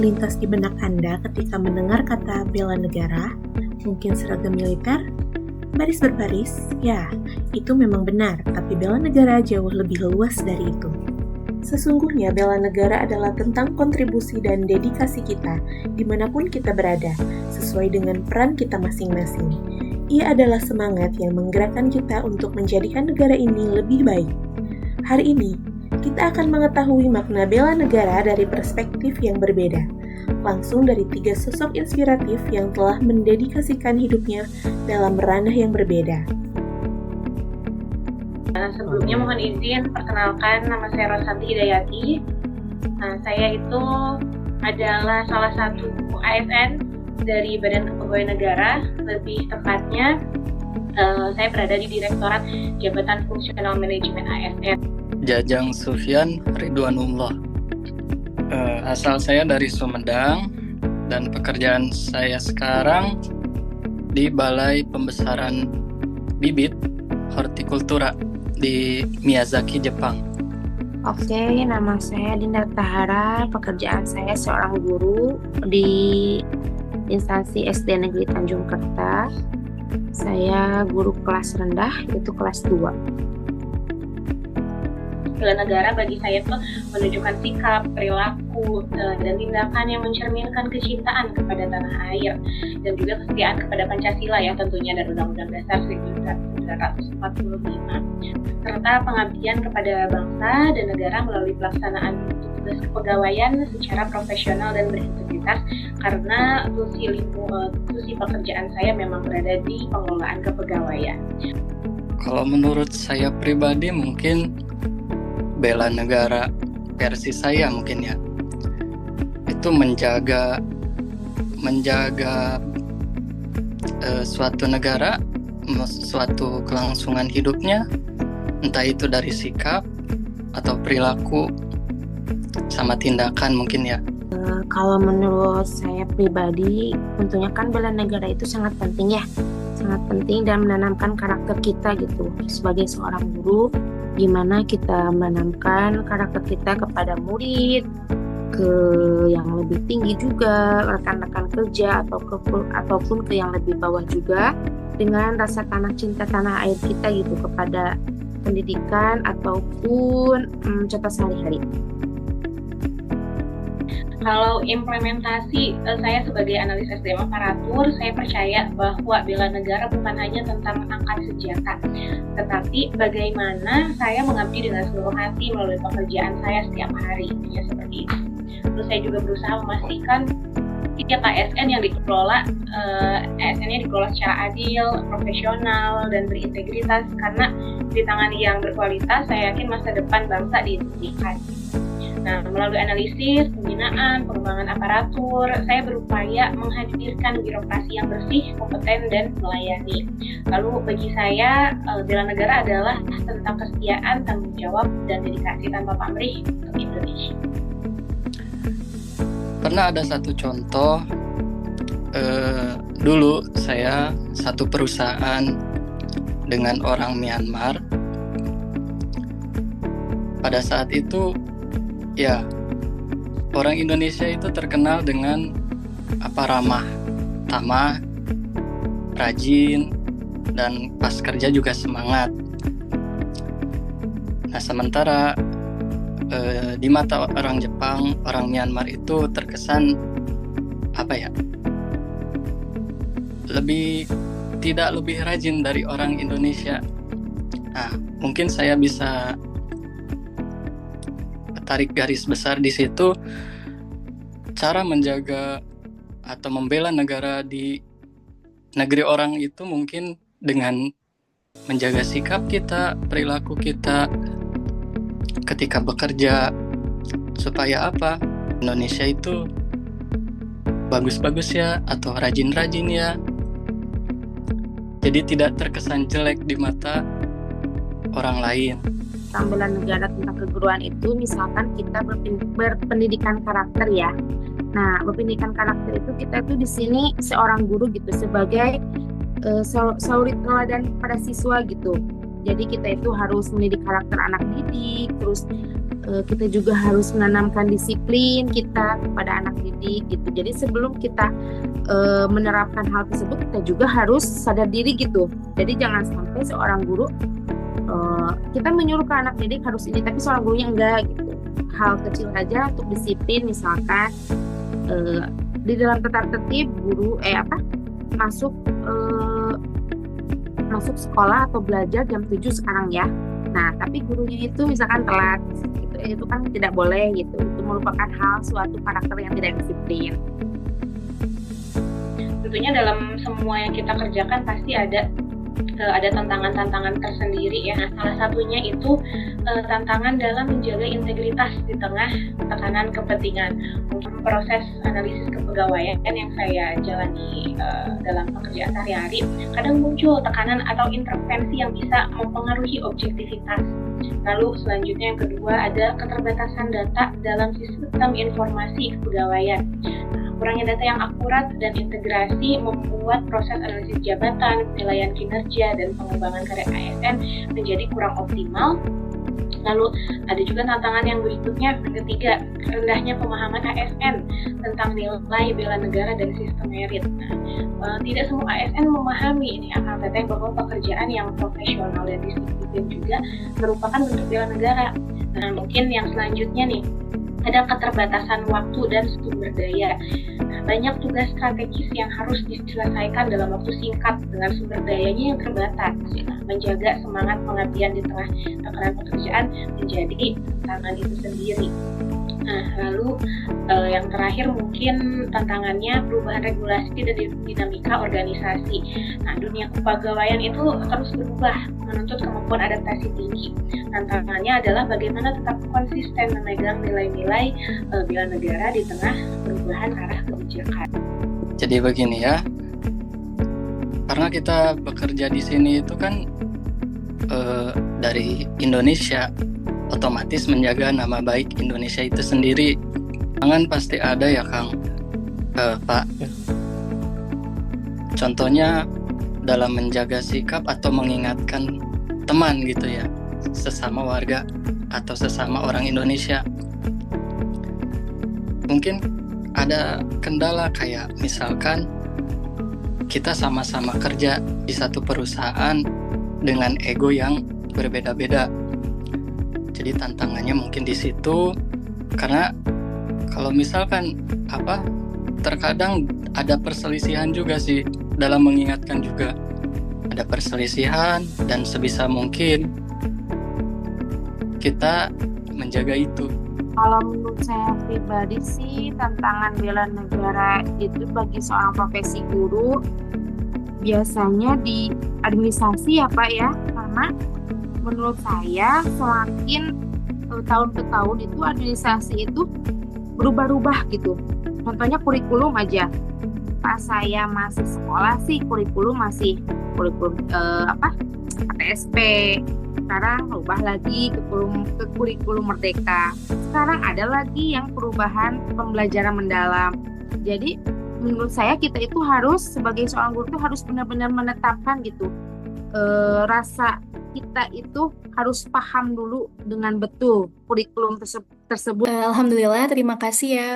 terlintas di benak Anda ketika mendengar kata bela negara? Mungkin seragam militer? Baris berbaris? Ya, itu memang benar, tapi bela negara jauh lebih luas dari itu. Sesungguhnya bela negara adalah tentang kontribusi dan dedikasi kita dimanapun kita berada, sesuai dengan peran kita masing-masing. Ia adalah semangat yang menggerakkan kita untuk menjadikan negara ini lebih baik. Hari ini, kita akan mengetahui makna bela negara dari perspektif yang berbeda, langsung dari 3 sosok inspiratif yang telah mendedikasikan hidupnya dalam ranah yang berbeda. Sebelumnya mohon izin perkenalkan, nama saya Rosanti Hidayati. Saya itu adalah salah satu ASN dari Badan Kepegawaian Negara. Lebih tepatnya, saya berada di Direktorat Jabatan Fungsional Manajemen ASN. Jajang Sufyan Ridwanullah. Asal saya dari Sumedang dan pekerjaan saya sekarang di Balai Pembesaran Bibit Hortikultura di Miyazaki, Jepang. Oke, nama saya Dinda Tahara. Pekerjaan saya seorang guru di instansi SD Negeri Tanjung Kerta. Saya guru kelas rendah, yaitu kelas 2. Bela negara bagi saya itu menunjukkan sikap, perilaku, dan tindakan yang mencerminkan kecintaan kepada tanah air dan juga kesetiaan kepada Pancasila ya tentunya, dan Undang-Undang Dasar 1945, serta pengabdian kepada bangsa dan negara melalui pelaksanaan tugas kepegawaian secara profesional dan berintegritas, karena tusi pekerjaan saya memang berada di pengelolaan kepegawaian. Kalau menurut saya pribadi mungkin bela negara versi saya mungkin ya, itu menjaga suatu negara, suatu kelangsungan hidupnya, entah itu dari sikap atau perilaku sama tindakan mungkin ya. Kalau menurut saya pribadi, tentunya kan bela negara itu sangat penting ya, sangat penting dan menanamkan karakter kita gitu sebagai seorang guru. Gimana kita menanamkan karakter kita kepada murid, ke yang lebih tinggi juga, rekan-rekan kerja ataupun ke yang lebih bawah juga, dengan rasa cinta tanah air kita gitu kepada pendidikan ataupun contoh sehari-hari. Kalau implementasi saya sebagai analis SDM aparatur, saya percaya bahwa bela negara bukan hanya tentang angkat senjata, tetapi bagaimana saya mengabdi dengan seluruh hati melalui pekerjaan saya setiap hari, ya seperti itu. Terus saya juga berusaha memastikan setiap ASN yang dikelola, ASN-nya dikelola secara adil, profesional, dan berintegritas, karena di tangan yang berkualitas, saya yakin masa depan bangsa diintegrasikan. Nah, melalui analisis, pembinaan, pengembangan aparatur, saya berupaya menghadirkan birokrasi yang bersih, kompeten, dan melayani. Lalu bagi saya, bela negara adalah tentang kesetiaan, tanggung jawab, dan dedikasi tanpa pamrih untuk Indonesia. Pernah ada satu contoh, dulu saya satu perusahaan dengan orang Myanmar. Pada saat itu ya, orang Indonesia itu terkenal dengan ramah, tamah, rajin, dan pas kerja juga semangat. Nah, sementara di mata orang Jepang, orang Myanmar itu terkesan tidak lebih rajin dari orang Indonesia. Nah, mungkin saya bisa tarik garis besar di situ, cara menjaga atau membela negara di negeri orang itu mungkin dengan menjaga sikap kita, perilaku kita ketika bekerja, supaya Indonesia itu bagus-bagus ya, atau rajin-rajin ya, jadi tidak terkesan jelek di mata orang lain. Tentang bela negara, tentang keguruan itu, misalkan kita berpendidikan karakter ya. Nah, berpendidikan karakter itu kita tuh di sini seorang guru gitu sebagai suri teladan pada siswa gitu. Jadi kita itu harus mendidik karakter anak didik, terus kita juga harus menanamkan disiplin kita kepada anak didik gitu. Jadi sebelum kita menerapkan hal tersebut, kita juga harus sadar diri gitu. Jadi jangan sampai seorang guru kita menyuruh ke anak didik harus ini, tapi seorang gurunya enggak gitu. Hal kecil aja untuk disiplin, misalkan di dalam tata tertib guru masuk sekolah atau belajar jam 7 sekarang ya. Nah, tapi gurunya itu misalkan telat, itu kan tidak boleh gitu. Itu merupakan suatu karakter yang tidak disiplin. Tentunya dalam semua yang kita kerjakan pasti ada tantangan-tantangan tersendiri ya. Nah, salah satunya itu tantangan dalam menjaga integritas di tengah tekanan kepentingan. Untuk proses analisis kepegawaian yang saya jalani dalam pekerjaan sehari-hari, kadang muncul tekanan atau intervensi yang bisa mempengaruhi objektivitas. Lalu selanjutnya yang kedua ada keterbatasan data dalam sistem informasi kepegawaian. Kurangnya data yang akurat dan integrasi membuat proses analisis jabatan, penilaian kinerja, dan pengembangan karya ASN menjadi kurang optimal. Lalu ada juga tantangan yang berikutnya, yang ketiga, rendahnya pemahaman ASN tentang nilai bela negara dan sistem merit. Nah, tidak semua ASN memahami ini akal teteh bahwa pekerjaan yang profesional dan disiplin juga merupakan bentuk bela negara. Nah, mungkin yang selanjutnya nih, ada keterbatasan waktu dan sumber daya. Nah, banyak tugas strategis yang harus diselesaikan dalam waktu singkat dengan sumber dayanya yang terbatas. Nah, menjaga semangat pengabdian di tengah tekanan pekerjaan menjadi tantangan itu sendiri. Nah, lalu yang terakhir mungkin tantangannya perubahan regulasi dan dinamika organisasi. Nah, dunia kepegawaian itu terus berubah, menuntut kemampuan adaptasi tinggi. Tantangannya adalah bagaimana tetap konsisten memegang nilai-nilai bela negara di tengah perubahan arah kebijakan. Jadi begini ya, karena kita bekerja di sini itu kan dari Indonesia, otomatis menjaga nama baik Indonesia itu sendiri. Jangan pasti ada ya Kang, Pak. Contohnya dalam menjaga sikap atau mengingatkan teman gitu ya, sesama warga atau sesama orang Indonesia. Mungkin ada kendala kayak misalkan kita sama-sama kerja di satu perusahaan dengan ego yang berbeda-beda. Jadi tantangannya mungkin di situ, karena kalau misalkan terkadang ada perselisihan juga sih dalam mengingatkan juga. Ada perselisihan dan sebisa mungkin kita menjaga itu. Kalau menurut saya pribadi sih, tantangan bela negara itu bagi seorang profesi guru biasanya di administrasi ya Pak ya, karena menurut saya semakin tahun ke tahun itu administrasi itu berubah-ubah gitu. Contohnya kurikulum aja. Pas saya masih sekolah sih kurikulum masih ATSP. Sekarang berubah lagi ke kurikulum Merdeka. Sekarang ada lagi yang perubahan pembelajaran mendalam. Jadi menurut saya kita itu harus sebagai seorang guru itu harus benar-benar menetapkan gitu rasa kita itu harus paham dulu dengan betul kurikulum tersebut. Alhamdulillah, terima kasih ya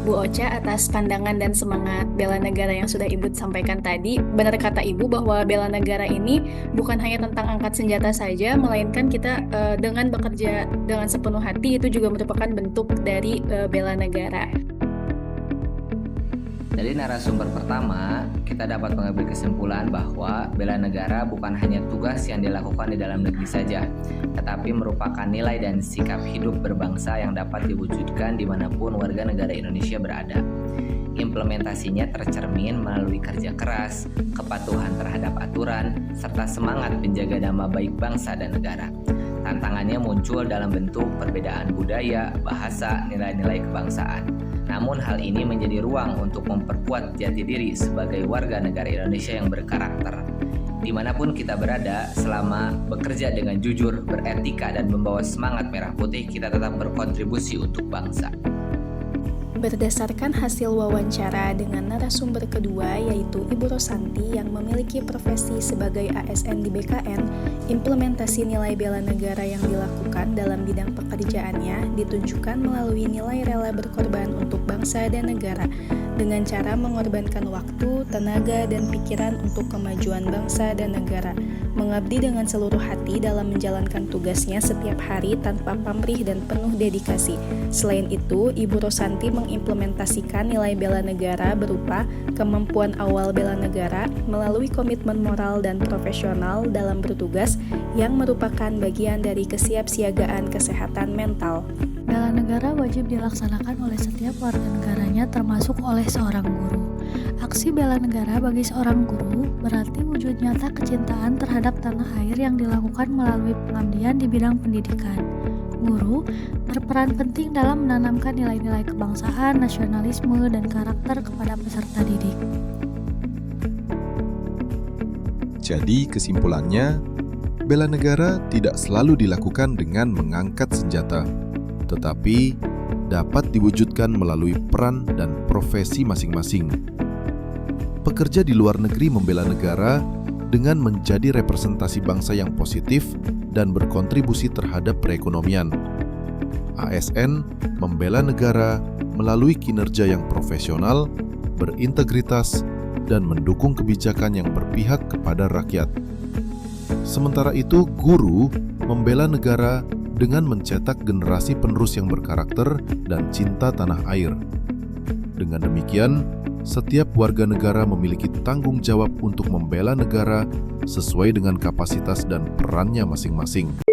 Bu Ocha atas pandangan dan semangat bela negara yang sudah Ibu sampaikan tadi. Benar kata Ibu bahwa bela negara ini bukan hanya tentang angkat senjata saja, melainkan kita dengan bekerja dengan sepenuh hati itu juga merupakan bentuk dari bela negara. Dari narasumber pertama, kita dapat mengambil kesimpulan bahwa bela negara bukan hanya tugas yang dilakukan di dalam negeri saja, tetapi merupakan nilai dan sikap hidup berbangsa yang dapat diwujudkan dimanapun warga negara Indonesia berada. Implementasinya tercermin melalui kerja keras, kepatuhan terhadap aturan, serta semangat menjaga nama baik bangsa dan negara. Tantangannya muncul dalam bentuk perbedaan budaya, bahasa, nilai-nilai kebangsaan. Namun hal ini menjadi ruang untuk memperkuat jati diri sebagai warga negara Indonesia yang berkarakter. Dimanapun kita berada, selama bekerja dengan jujur, beretika, dan membawa semangat merah putih, kita tetap berkontribusi untuk bangsa. Berdasarkan hasil wawancara dengan narasumber kedua yaitu Ibu Rosanti yang memiliki profesi sebagai ASN di BKN, implementasi nilai bela negara yang dilakukan dalam bidang pekerjaannya ditunjukkan melalui nilai rela berkorban untuk bangsa dan negara dengan cara mengorbankan waktu, tenaga, dan pikiran untuk kemajuan bangsa dan negara, mengabdi dengan seluruh hati dalam menjalankan tugasnya setiap hari tanpa pamrih dan penuh dedikasi. Selain itu, Ibu Rosanti mengimplementasikan nilai bela negara berupa kemampuan awal bela negara melalui komitmen moral dan profesional dalam bertugas yang merupakan bagian dari kesiapsiagaan kesehatan mental. Bela negara wajib dilaksanakan oleh setiap warga negaranya termasuk oleh seorang guru. Aksi bela negara bagi seorang guru berarti wujud nyata kecintaan terhadap tanah air yang dilakukan melalui pengabdian di bidang pendidikan. Guru berperan penting dalam menanamkan nilai-nilai kebangsaan, nasionalisme, dan karakter kepada peserta didik. Jadi kesimpulannya, bela negara tidak selalu dilakukan dengan mengangkat senjata, tetapi dapat diwujudkan melalui peran dan profesi masing-masing. Pekerja di luar negeri membela negara dengan menjadi representasi bangsa yang positif dan berkontribusi terhadap perekonomian. ASN membela negara melalui kinerja yang profesional, berintegritas, dan mendukung kebijakan yang berpihak kepada rakyat. Sementara itu, guru membela negara dengan mencetak generasi penerus yang berkarakter dan cinta tanah air. Dengan demikian, setiap warga negara memiliki tanggung jawab untuk membela negara sesuai dengan kapasitas dan perannya masing-masing.